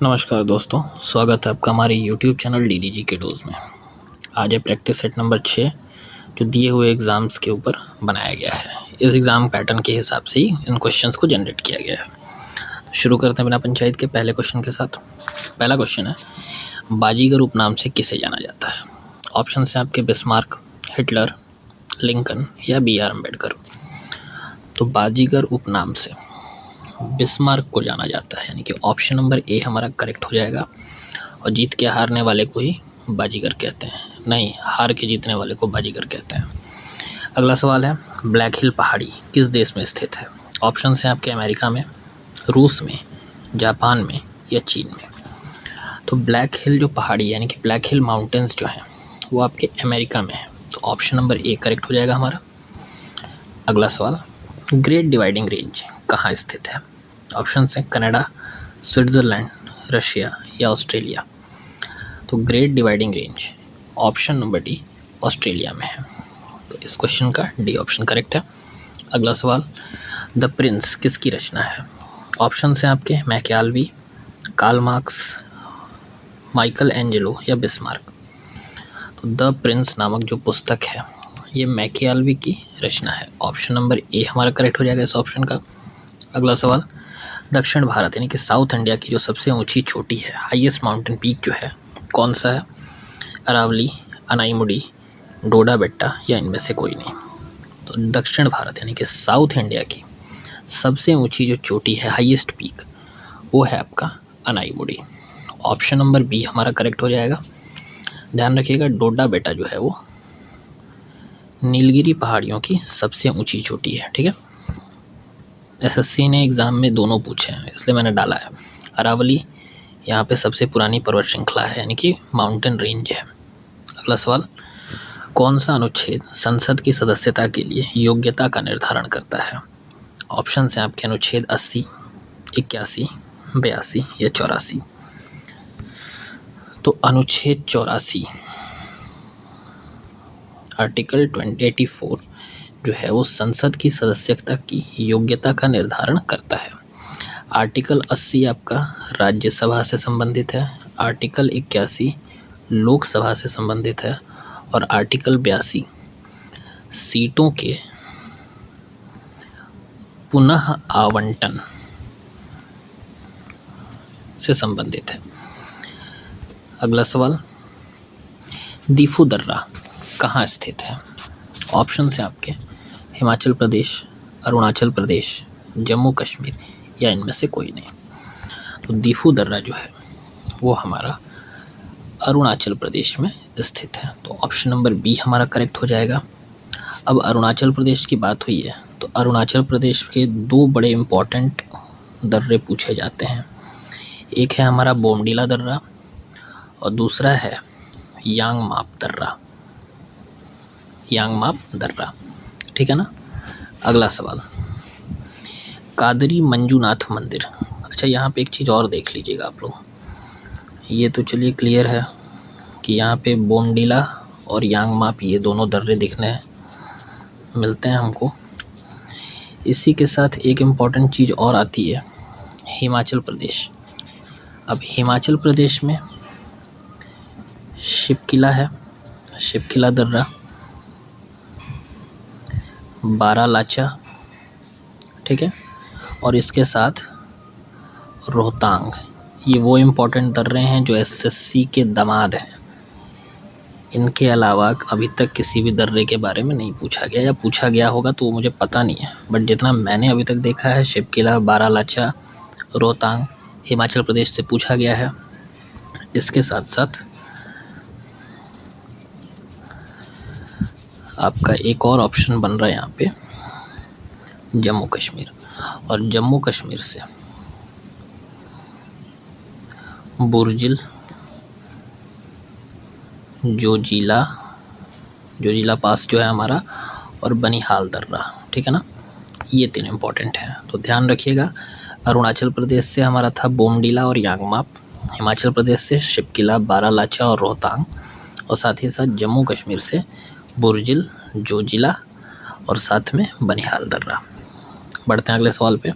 नमस्कार दोस्तों, स्वागत है आपका हमारे YouTube चैनल DDG के डोज में। आज है प्रैक्टिस सेट नंबर 6 जो दिए हुए एग्ज़ाम्स के ऊपर बनाया गया है। इस एग्ज़ाम पैटर्न के हिसाब से ही इन क्वेश्चंस को जनरेट किया गया है। तो शुरू करते हैं बिना पंचायत के पहले क्वेश्चन के साथ। पहला क्वेश्चन है, बाजीगर उपनाम से किसे जाना जाता है? ऑप्शन है आपके बिस्मार्क, हिटलर, लिंकन या BR अम्बेडकर। तो बाजीगर उपनाम से बिस्मार्क को जाना जाता है, यानी कि ऑप्शन नंबर ए हमारा करेक्ट हो जाएगा। और जीत के हारने वाले को ही बाजीगर कहते हैं, नहीं हार के जीतने वाले को बाजीगर कहते हैं। अगला सवाल है, ब्लैक हिल पहाड़ी किस देश में स्थित है? ऑप्शन है आपके अमेरिका में, रूस में, जापान में या चीन में। तो ब्लैक हिल जो पहाड़ी यानी कि ब्लैक हिल माउंटेन्स जो हैं वो आपके अमेरिका में है, तो ऑप्शन नंबर ए करेक्ट हो जाएगा हमारा। अगला सवाल, ग्रेट डिवाइडिंग रेंज कहाँ स्थित है? ऑप्शन है कनाडा, स्विट्ज़रलैंड, रशिया या ऑस्ट्रेलिया। तो great dividing range option number D Australia में है, तो इस क्वेश्चन का डी ऑप्शन करेक्ट है। अगला सवाल, द प्रिंस किसकी रचना है? ऑप्शन है आपके Machiavelli, Karl Marx, Michelangelo या बिस्मार्क। तो द प्रिंस नामक जो पुस्तक है ये मैकियावेली की रचना है, ऑप्शन नंबर ए हमारा करेक्ट हो जाएगा इस ऑप्शन का। अगला सवाल, दक्षिण भारत यानी कि साउथ इंडिया की जो सबसे ऊंची चोटी है, हाईएस्ट माउंटेन पीक जो है कौन सा है? अरावली, अनाईमुडी, डोडा बेट्टा या इनमें से कोई नहीं। तो दक्षिण भारत यानी कि साउथ इंडिया की सबसे ऊंची जो चोटी है, हाईएस्ट पीक, वो है आपका अनाईमुडी। ऑप्शन नंबर बी हमारा करेक्ट हो जाएगा। ध्यान रखिएगा, डोडा बेट्टा जो है वो नीलगिरी पहाड़ियों की सबसे ऊंची चोटी है, ठीक है। SSC ने एग्ज़ाम में दोनों पूछे हैं इसलिए मैंने डाला है। अरावली यहाँ पे सबसे पुरानी पर्वत श्रृंखला है यानी कि माउंटेन रेंज है। अगला सवाल, कौन सा अनुच्छेद संसद की सदस्यता के लिए योग्यता का निर्धारण करता है? ऑप्शन है आपके अनुच्छेद 80, 81, 82 या 84। तो अनुच्छेद 84 आर्टिकल 284 जो है वो संसद की सदस्यता की योग्यता का निर्धारण करता है। आर्टिकल 80 आपका राज्यसभा से संबंधित है, आर्टिकल 81 लोकसभा से संबंधित है और आर्टिकल 82 सीटों के पुनः आवंटन से संबंधित है। अगला सवाल, दीफू दर्रा कहाँ स्थित है? ऑप्शन है आपके हिमाचल प्रदेश, अरुणाचल प्रदेश, जम्मू कश्मीर या इनमें से कोई नहीं। तो दीफू दर्रा जो है वो हमारा अरुणाचल प्रदेश में स्थित है, तो ऑप्शन नंबर बी हमारा करेक्ट हो जाएगा। अब अरुणाचल प्रदेश की बात हुई है तो अरुणाचल प्रदेश के दो बड़े इम्पॉर्टेंट दर्रे पूछे जाते हैं। एक है हमारा बोमडीला दर्रा और दूसरा है यांगमाप दर्रा, यांगमाप दर्रा, ठीक है ना। अगला सवाल, कादरी मंजूनाथ मंदिर। अच्छा, यहाँ पे एक चीज़ और देख लीजिएगा आप लोग, ये तो चलिए क्लियर है कि यहाँ पे बोमडीला और यांगमाप ये दोनों दर्रे दिखने मिलते हैं हमको। इसी के साथ एक इम्पॉर्टेंट चीज़ और आती है, हिमाचल प्रदेश। अब हिमाचल प्रदेश में शिपकिला है, शिपकिला दर्रा, बारालाचा, ठीक है, और इसके साथ रोहतांग। ये वो इम्पोर्टेंट दर्रे हैं जो SSC के दामाद हैं। इनके अलावा अभी तक किसी भी दर्रे के बारे में नहीं पूछा गया, या पूछा गया होगा तो वो मुझे पता नहीं है, बट जितना मैंने अभी तक देखा है शिपकिला, बारालाचा, रोहतांग हिमाचल प्रदेश से पूछा गया है। इसके साथ साथ आपका एक और ऑप्शन बन रहा है यहाँ पे जम्मू कश्मीर, और जम्मू कश्मीर से बुर्जिल, जोजिला पास जो है हमारा, और बनिहाल दर्रा, ठीक है ना। ये तीन इम्पोर्टेंट हैं, तो ध्यान रखिएगा। अरुणाचल प्रदेश से हमारा था बोमडीला और यांगमाप, हिमाचल प्रदेश से शिपकिला, बारालाचा और रोहतांग, और साथ ही साथ जम्मू कश्मीर से बुर्जिल, जोजिला और साथ में बनिहाल दर्रा। बढ़ते हैं अगले सवाल पे,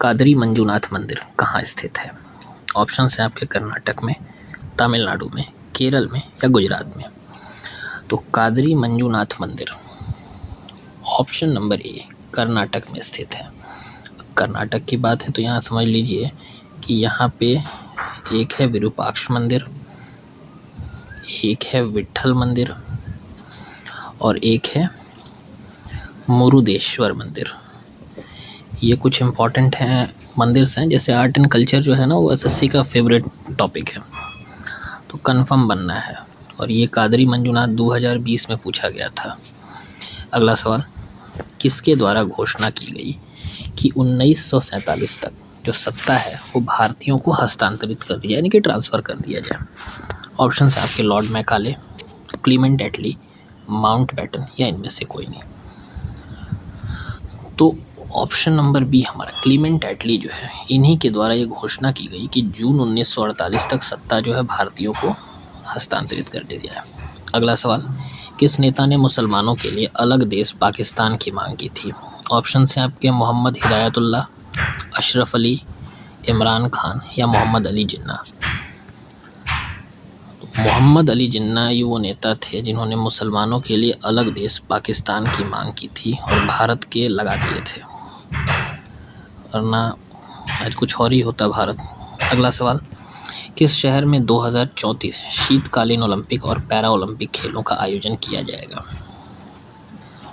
कादरी मंजूनाथ मंदिर कहाँ स्थित है? ऑप्शन है आपके कर्नाटक में, तमिलनाडु में, केरल में या गुजरात में। तो कादरी मंजूनाथ मंदिर ऑप्शन नंबर ए कर्नाटक में स्थित है। कर्नाटक की बात है तो यहाँ समझ लीजिए कि यहाँ पे एक है विरूपाक्ष मंदिर, एक है विट्ठल मंदिर और एक है मुरुदेश्वर मंदिर। ये कुछ इम्पॉर्टेंट हैं मंदिर हैं। जैसे आर्ट एंड कल्चर जो है ना वो एसएससी का फेवरेट टॉपिक है, तो कंफर्म बनना है। और ये कादरी मंजूनाथ 2020 में पूछा गया था। अगला सवाल, किसके द्वारा घोषणा की गई कि 1947 तक जो सत्ता है वो भारतीयों को हस्तांतरित कर दिया, यानी कि ट्रांसफ़र कर दिया जाए। ऑप्शन है आपके लॉर्ड मैकाले, क्लीमेंट एटली, माउंटबेटन या इनमें से कोई नहीं। तो ऑप्शन नंबर बी हमारा क्लीमेंट एटली जो है, इन्हीं के द्वारा ये घोषणा की गई कि जून 1948 तक सत्ता जो है भारतीयों को हस्तांतरित कर दी जाए। अगला सवाल, किस नेता ने मुसलमानों के लिए अलग देश पाकिस्तान की मांग की थी? ऑप्शन हैं आपके मोहम्मद हिदायतुल्लाह, अशरफ अली, इमरान खान या मोहम्मद अली जिन्ना। मोहम्मद अली जिन्ना ये वो नेता थे जिन्होंने मुसलमानों के लिए अलग देश पाकिस्तान की मांग की थी और भारत के लगा दिए थे, वरना आज कुछ और ही होता भारत। अगला सवाल, किस शहर में 2034 शीतकालीन ओलंपिक और पैरा ओलंपिक खेलों का आयोजन किया जाएगा?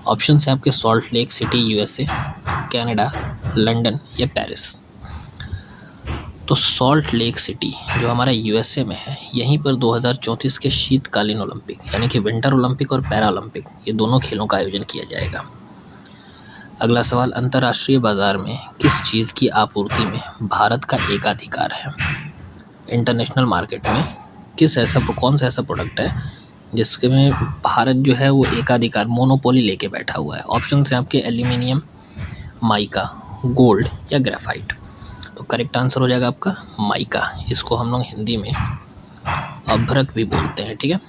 ऑप्शन है आपके salt lake city USA, Canada, London या पेरिस। तो सॉल्ट लेक सिटी जो हमारा यूएसए में है, यहीं पर 2034 के शीतकालीन ओलंपिक यानी कि विंटर ओलंपिक और पैरा ओलंपिक ये दोनों खेलों का आयोजन किया जाएगा। अगला सवाल, अंतर्राष्ट्रीय बाजार में किस चीज़ की आपूर्ति में भारत का एकाधिकार है? इंटरनेशनल मार्केट में कौन सा ऐसा प्रोडक्ट है जिसके में भारत जो है वो एकाधिकार मोनोपोली लेके बैठा हुआ है? ऑप्शन है आपके एल्यूमिनियम, माइका, गोल्ड या ग्रेफाइट। तो करेक्ट आंसर हो जाएगा आपका माइका। इसको हम लोग हिंदी में अभ्रक भी बोलते हैं, ठीक है।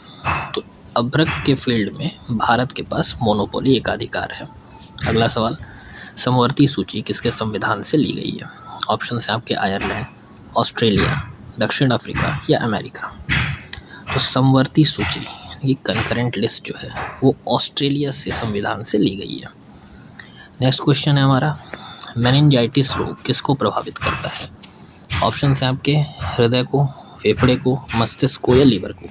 तो अभ्रक के फील्ड में भारत के पास मोनोपोली एकाधिकार है। अगला सवाल, समवर्ती सूची किसके संविधान से ली गई है? ऑप्शन है आपके आयरलैंड, ऑस्ट्रेलिया, दक्षिण अफ्रीका या अमेरिका। तो समवर्ती सूची ये कंकरेंट लिस्ट जो है वो ऑस्ट्रेलिया से संविधान से ली गई है। नेक्स्ट क्वेश्चन है हमारा, मेनिंजाइटिस रोग किसको प्रभावित करता है? ऑप्शन है आपके हृदय को, फेफड़े को, मस्तिष्क को या लीवर को।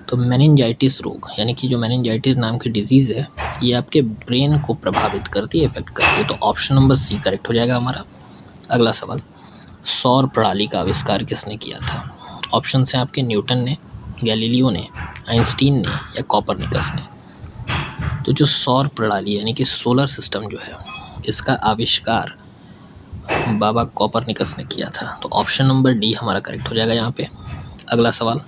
तो मेनिंजाइटिस रोग यानी कि जो मेनिंजाइटिस नाम की डिजीज़ है ये आपके ब्रेन को प्रभावित करती है, इफेक्ट करती है। तो ऑप्शन नंबर सी करेक्ट हो जाएगा हमारा। अगला सवाल, सौर प्रणाली का आविष्कार किसने किया था? ऑप्शन हैं आपके न्यूटन ने, गैलीलियो ने, आइंस्टीन ने या कोपरनिकस ने। तो जो सौर प्रणाली यानी कि सोलर सिस्टम जो है इसका आविष्कार बाबा कोपरनिकस ने किया था। तो ऑप्शन नंबर डी हमारा करेक्ट हो जाएगा यहाँ पे। अगला सवाल,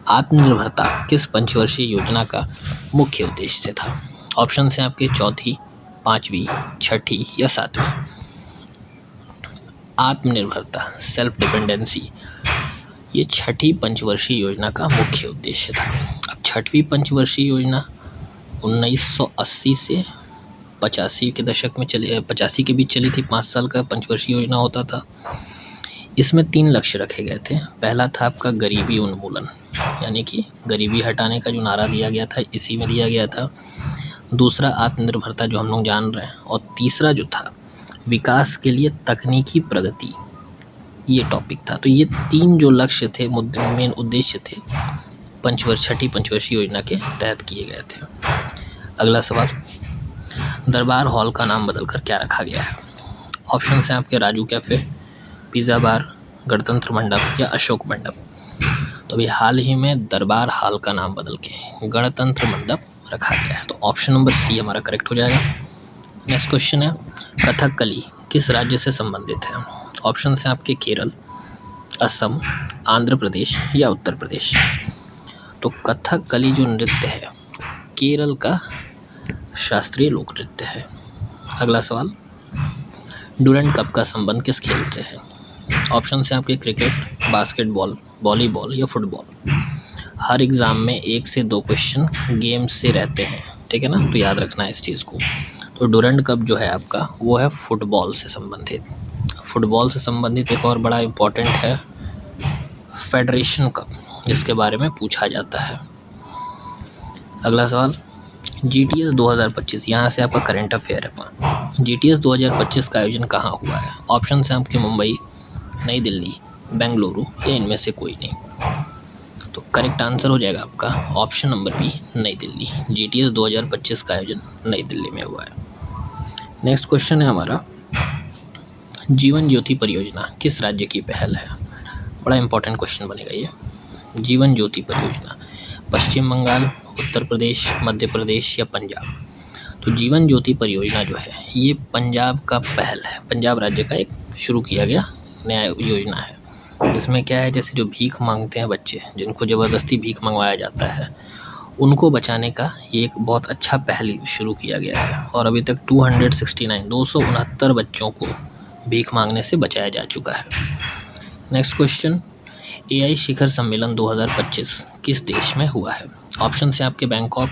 आत्मनिर्भरता किस पंचवर्षीय योजना का मुख्य उद्देश्य था? ऑप्शन हैं आपके चौथी, पाँचवीं, छठी या सातवीं। आत्मनिर्भरता सेल्फ डिपेंडेंसी ये छठी पंचवर्षीय योजना का मुख्य उद्देश्य था। अब छठवीं पंचवर्षीय योजना 1980 से 85 के दशक में 85 के बीच चली थी। 5 साल का पंचवर्षीय योजना होता था। इसमें 3 लक्ष्य रखे गए थे। पहला था आपका गरीबी उन्मूलन यानी कि गरीबी हटाने का जो नारा दिया गया था इसी में दिया गया था। दूसरा आत्मनिर्भरता जो हम लोग जान रहे हैं, और तीसरा जो था विकास के लिए तकनीकी प्रगति, ये टॉपिक था। तो ये 3 जो लक्ष्य थे, मेन उद्देश्य थे छठी पंचवर्षीय योजना के तहत किए गए थे। अगला सवाल, दरबार हॉल का नाम बदलकर क्या रखा गया है? ऑप्शन हैं आपके राजू कैफ़े, पिज़्ज़ा बार, गणतंत्र मंडप या अशोक मंडप। तो अभी हाल ही में दरबार हॉल का नाम बदल के गणतंत्र मंडप रखा गया है। तो ऑप्शन नंबर सी हमारा करेक्ट हो जाएगा। नेक्स्ट क्वेश्चन है, कथकली किस राज्य से संबंधित है? ऑप्शन हैं आपके केरल, असम, आंध्र प्रदेश या उत्तर प्रदेश। तो कथकली जो नृत्य है केरल का शास्त्रीय लोक नृत्य है। अगला सवाल, डूरंड कप का संबंध किस खेल से है? ऑप्शन हैं आपके क्रिकेट, बास्केटबॉल, वॉलीबॉल या फुटबॉल। हर एग्ज़ाम में 1 से 2 क्वेश्चन गेम्स से रहते हैं, ठीक है ना, तो याद रखना है इस चीज़ को। तो डूरंड कप जो है आपका वो है फुटबॉल से संबंधित। फुटबॉल से संबंधित एक और बड़ा इम्पोर्टेंट है फेडरेशन कप, जिसके बारे में पूछा जाता है। अगला सवाल, GTS 2025, यहाँ से आपका करंट अफेयर है। GTS 2025 का आयोजन कहाँ हुआ है? ऑप्शन है आपके मुंबई, नई दिल्ली, बेंगलुरु या इनमें से कोई नहीं। तो करेक्ट आंसर हो जाएगा आपका ऑप्शन नंबर बी, नई दिल्ली। GTS 2025 का आयोजन नई दिल्ली में हुआ है। नेक्स्ट क्वेश्चन है हमारा, जीवन ज्योति परियोजना किस राज्य की पहल है? बड़ा इंपॉर्टेंट क्वेश्चन बनेगा ये। जीवन ज्योति परियोजना पश्चिम बंगाल, उत्तर प्रदेश, मध्य प्रदेश या पंजाब? तो जीवन ज्योति परियोजना जो है ये पंजाब का पहल है। पंजाब राज्य का एक शुरू किया गया नया योजना है। इसमें क्या है, जैसे जो भीख मांगते हैं बच्चे, जिनको ज़बरदस्ती भीख मंगवाया जाता है, उनको बचाने का ये एक बहुत अच्छा पहल शुरू किया गया है। और अभी तक 269 बच्चों को भीख मांगने से बचाया जा चुका है। नेक्स्ट क्वेश्चन, AI शिखर सम्मेलन 2025 किस देश में हुआ है? ऑप्शन से आपके बैंकॉक,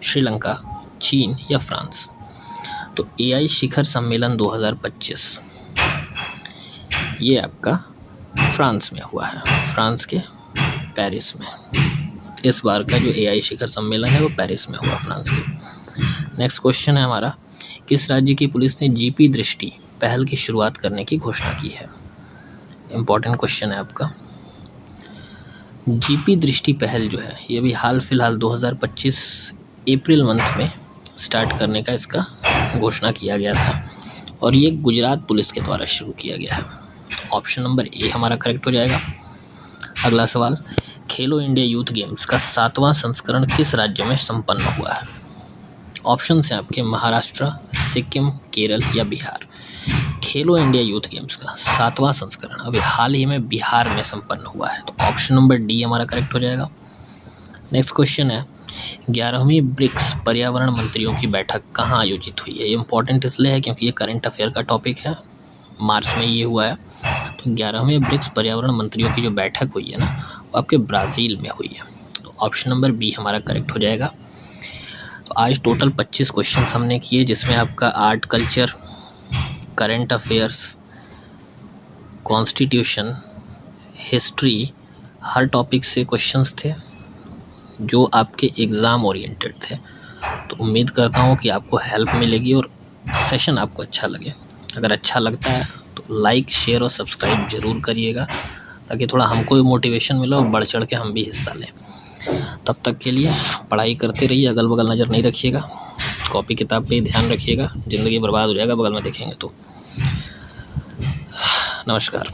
श्रीलंका, चीन या फ्रांस? तो AI शिखर सम्मेलन 2025 ये आपका फ्रांस में हुआ है, फ्रांस के पेरिस में। इस बार का जो AI शिखर सम्मेलन है वो पेरिस में हुआ, फ्रांस के। नेक्स्ट क्वेश्चन है हमारा, किस राज्य की पुलिस ने GP दृष्टि पहल की शुरुआत करने की घोषणा की है? इम्पॉर्टेंट क्वेश्चन है आपका। GP दृष्टि पहल जो है ये भी हाल फिलहाल 2025 अप्रैल मंथ में स्टार्ट करने का इसका घोषणा किया गया था, और ये गुजरात पुलिस के द्वारा शुरू किया गया है। ऑप्शन नंबर ए हमारा करेक्ट हो जाएगा। अगला सवाल, खेलो इंडिया यूथ गेम्स का 7वां संस्करण किस राज्य में संपन्न हुआ है? ऑप्शन हैं आपके महाराष्ट्र, सिक्किम, केरल या बिहार? खेलो इंडिया यूथ गेम्स का 7वां संस्करण अभी हाल ही में बिहार में संपन्न हुआ है, तो ऑप्शन नंबर डी हमारा करेक्ट हो जाएगा। नेक्स्ट क्वेश्चन है, 11वीं ब्रिक्स पर्यावरण मंत्रियों की बैठक कहाँ आयोजित हुई है? ये इंपॉर्टेंट इसलिए है क्योंकि ये करंट अफेयर का टॉपिक है, मार्च में ये हुआ है। तो 11वें ब्रिक्स पर्यावरण मंत्रियों की जो बैठक हुई है ना, वो आपके ब्राज़ील में हुई है, तो ऑप्शन नंबर बी हमारा करेक्ट हो जाएगा। तो आज टोटल 25 क्वेश्चन हमने किए, जिसमें आपका art, culture, current affairs, constitution, history, हर टॉपिक से क्वेश्चंस थे जो आपके एग्ज़ाम ओरिएंटेड थे। तो उम्मीद करता हूँ कि आपको हेल्प मिलेगी और सेशन आपको अच्छा लगे। अगर अच्छा लगता है तो लाइक, शेयर और सब्सक्राइब ज़रूर करिएगा, ताकि थोड़ा हमको भी मोटिवेशन मिले और बढ़ चढ़ के हम भी हिस्सा लें। तब तक के लिए पढ़ाई करते रहिए, अगल बगल नज़र नहीं रखिएगा, कॉपी किताब पे ध्यान रखिएगा, ज़िंदगी बर्बाद हो जाएगा बगल में देखेंगे तो। नमस्कार।